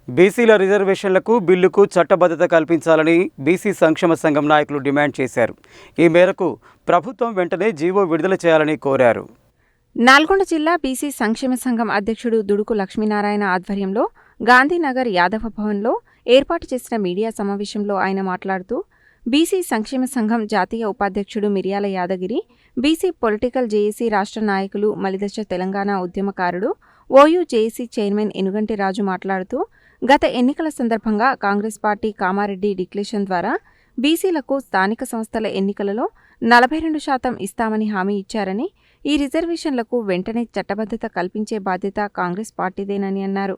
బీసీల రిజర్వేషన్లకు బిల్లుకు చట్టబద్ధత కల్పించాలని బీసీ సంక్షేమ సంఘం నాయకులు డిమాండ్ చేశారు. ఈ మేరకు ప్రభుత్వం వెంటనే జీవో విడుదల చేయాలని కోరారు. నల్గొండ జిల్లా బీసీ సంక్షేమ సంఘం అధ్యక్షుడు దుడుకు లక్ష్మీనారాయణ ఆధ్వర్యంలో గాంధీనగర్ యాదవ భవన్లో ఏర్పాటు చేసిన మీడియా సమావేశంలో ఆయన మాట్లాడుతూ, బీసీ సంక్షేమ సంఘం జాతీయ ఉపాధ్యక్షుడు మిర్యాల యాదగిరి, బీసీ పొలిటికల్ జేఏసీ రాష్ట్ర నాయకులు మలిదశ తెలంగాణ ఉద్యమకారుడు ఓయూ జేఏసీ చైర్మన్ ఎనుగంటి రాజు మాట్లాడుతూ, గత ఎన్నికల సందర్భంగా కాంగ్రెస్ పార్టీ కామారెడ్డి డిక్లరేషన్ ద్వారా బీసీలకు స్థానిక సంస్థల ఎన్నికలలో 42% ఇస్తామని హామీ ఇచ్చారని, ఈ రిజర్వేషన్లకు వెంటనే చట్టబద్ధత కల్పించే బాధ్యత కాంగ్రెస్ పార్టీదేనని అన్నారు.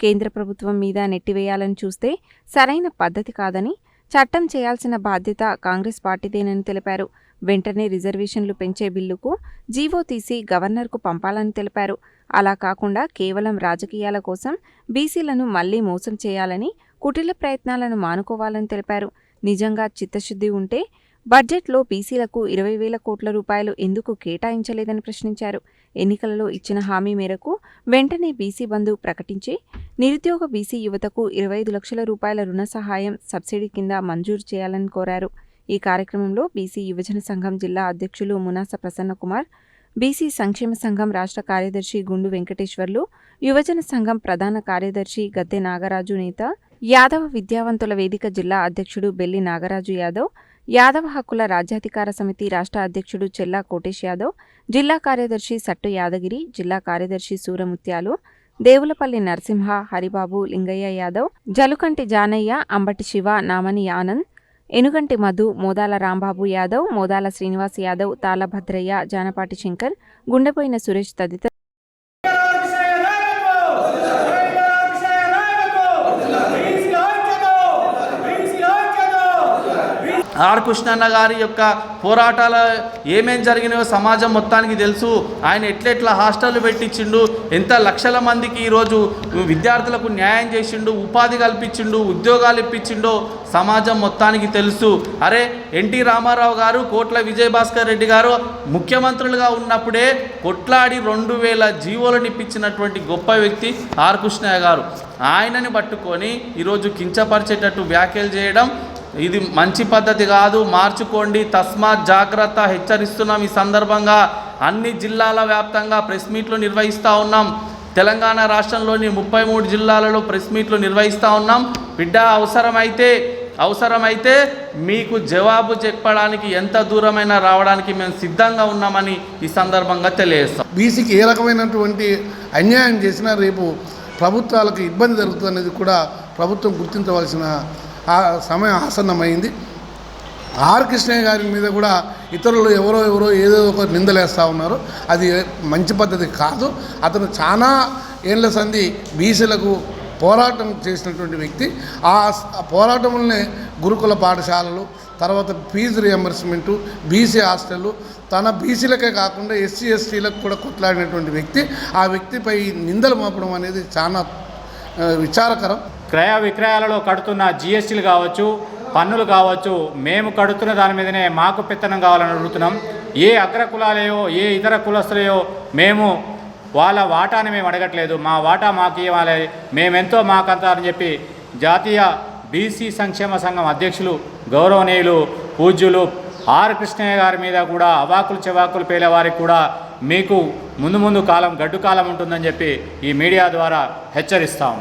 కేంద్ర ప్రభుత్వం మీద నెట్టివేయాలని చూస్తే సరైన పద్ధతి కాదని, చట్టం చేయాల్సిన బాధ్యత కాంగ్రెస్ పార్టీదేనని తెలిపారు. వెంటనే రిజర్వేషన్లు పెంచే బిల్లుకు జీవో తీసి గవర్నర్కు పంపాలని తెలిపారు. అలా కాకుండా కేవలం రాజకీయాల కోసం బీసీలను మళ్లీ మోసం చేయాలని, కుటిల ప్రయత్నాలను మానుకోవాలని తెలిపారు. నిజంగా చిత్తశుద్ధి ఉంటే బడ్జెట్లో బీసీలకు 20,000 కోట్ల రూపాయలు ఎందుకు కేటాయించలేదని ప్రశ్నించారు. ఎన్నికలలో ఇచ్చిన హామీ మేరకు వెంటనే బీసీ బంధు ప్రకటించి నిరుద్యోగ బీసీ యువతకు 25 లక్షల రూపాయల రుణ సహాయం సబ్సిడీ కింద మంజూరు చేయాలని కోరారు. ఈ కార్యక్రమంలో బీసీ యువజన సంఘం జిల్లా అధ్యక్షులు మునాస ప్రసన్నకుమార్, బీసీ సంక్షేమ సంఘం రాష్ట్ర కార్యదర్శి గుండు వెంకటేశ్వర్లు, యువజన సంఘం ప్రధాన కార్యదర్శి గద్దె నాగరాజు నేత, యాదవ విద్యావంతుల వేదిక జిల్లా అధ్యక్షుడు బెల్లి నాగరాజు యాదవ్, యాదవ హక్కుల రాజ్యాధికార సమితి రాష్ట్ర అధ్యక్షుడు చెల్లా కోటేష్ యాదవ్, జిల్లా కార్యదర్శి సట్టు యాదగిరి, జిల్లా కార్యదర్శి సూరముత్యాలు, దేవులపల్లి నరసింహ, హరిబాబు, లింగయ్య యాదవ్, జలుకంటి జానయ్య, అంబటి శివ, నామని ఆనంద్, ఎనుగంటి మధు, మోదాల రాంబాబు యాదవ్, మోదాల శ్రీనివాస్ యాదవ్, తాళభద్రయ్య, జానపాటి శంకర్, గుండెపోయిన సురేష్ తదితరులు ఆర్ కృష్ణన్న గారి యొక్క పోరాటాల ఏమేం జరిగినాయో సమాజం మొత్తానికి తెలుసు. ఆయన ఎట్లెట్లా హాస్టళ్ళు పెట్టించిండు, ఎంత లక్షల మందికి ఈరోజు విద్యార్థులకు న్యాయం చేసిండు, ఉపాధి కల్పించిండు, ఉద్యోగాలు ఇప్పించిండో సమాజం మొత్తానికి తెలుసు. అరే ఎన్టీ రామారావు గారు, కోట్ల విజయభాస్కర్ రెడ్డి గారు ముఖ్యమంత్రులుగా ఉన్నప్పుడే కొట్లాడి 2000 జీవోలను ఇప్పించినటువంటి గొప్ప వ్యక్తి ఆర్ కృష్ణయ్య గారు. ఆయనని పట్టుకొని ఈరోజు కించపరిచేటట్టు వ్యాఖ్యలు చేయడం ఇది మంచి పద్ధతి కాదు. మార్చుకోండి, తస్మాత్ జాగ్రత్త హెచ్చరిస్తున్నాం. ఈ సందర్భంగా అన్ని జిల్లాల వ్యాప్తంగా ప్రెస్ మీట్లు నిర్వహిస్తూ ఉన్నాం. తెలంగాణ రాష్ట్రంలోని 33 జిల్లాలలో ప్రెస్ మీట్లు నిర్వహిస్తూ ఉన్నాం. బిడ్డ అవసరమైతే మీకు జవాబు చెప్పడానికి ఎంత దూరమైనా రావడానికి మేము సిద్ధంగా ఉన్నామని ఈ సందర్భంగా తెలియజేస్తాం. బీసీకి ఏ రకమైనటువంటి అన్యాయం చేసినా రేపు ప్రభుత్వాలకు ఇబ్బంది జరుగుతుందనేది కూడా ప్రభుత్వం గుర్తించవలసిన సమయం ఆసన్నమైంది. ఆర్ కృష్ణయ్య గారి మీద కూడా ఇతరులు ఎవరో ఏదో ఒక నిందలేస్తూ ఉన్నారు. అది మంచి పద్ధతి కాదు. అతను చాలా ఏళ్ల సంధి బీసీలకు పోరాటం చేసినటువంటి వ్యక్తి. ఆ పోరాటంలోనే గురుకుల పాఠశాలలు, తర్వాత ఫీజు రియంబర్స్మెంటు, బీసీ హాస్టళ్ళు, తన బీసీలకే కాకుండా ఎస్సీ ఎస్టీలకు కూడా కొట్లాడినటువంటి వ్యక్తి. ఆ వ్యక్తిపై నిందలు మోపడం అనేది చాలా విచారకరం. క్రయ విక్రయాలలో కడుతున్న జిఎస్టీలు కావచ్చు, పన్నులు కావచ్చు, మేము కడుతున్న దాని మీదనే మాకు పెత్తనం కావాలని అడుగుతున్నాం. ఏ అగ్రకులాలయో ఏ ఇతర కులస్తులయో మేము వాళ్ళ వాటాని మేము అడగట్లేదు. మా వాటా మాకు ఇవ్వాలి, మేమెంతో మాకంతా అని చెప్పి జాతీయ బీసీ సంక్షేమ సంఘం అధ్యక్షులు గౌరవనీయులు పూజ్యులు ఆర్ కృష్ణయ్య గారి మీద కూడా అవాకులు చెవాకులు పేలే వారికి కూడా మీకు ముందు కాలం గడ్డు కాలం ఉంటుందని చెప్పి ఈ మీడియా ద్వారా హెచ్చరిస్తాం.